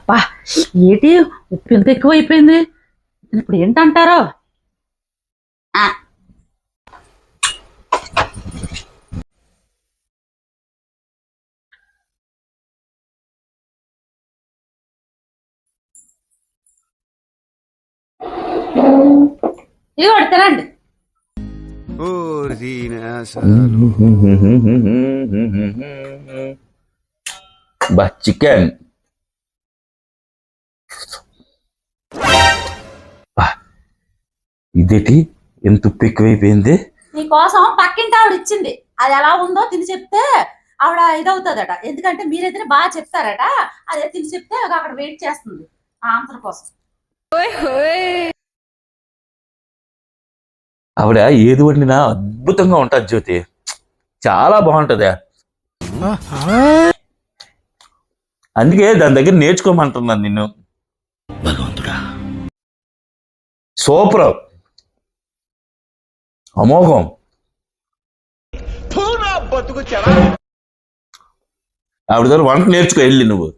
బా ఏంటి ఉప్పు ఎంత ఎక్కువ అయిపోయింది. ఇప్పుడు ఏంటంటారో. ఇది కొడతానండి. బా చికెన్ ఇదేంటి ఎంత ఉప్పు ఎక్కువైపోయింది. నీకోసం పక్కింటి ఆవిడ ఇచ్చింది, అది ఎలా ఉందో తిని చెప్తే ఆవిడ ఇదవుతుందట. ఎందుకంటే మీరైతే బాగా చెప్తారట, అదే తిని చెప్తే అక్కడ వెయిట్ చేస్తుంది ఆన్సర్ కోసం. ఆవిడ ఏది వండినా అద్భుతంగా ఉంటుంది జ్యోతి, చాలా బాగుంటది. అందుకే దాని దగ్గర నేర్చుకోమంటున్నాను నిన్ను. భగవంతుడా, సూపర్, అమోఘం. ఆవిడ దగ్గర వంట నేర్చుకో వెళ్ళి నువ్వు.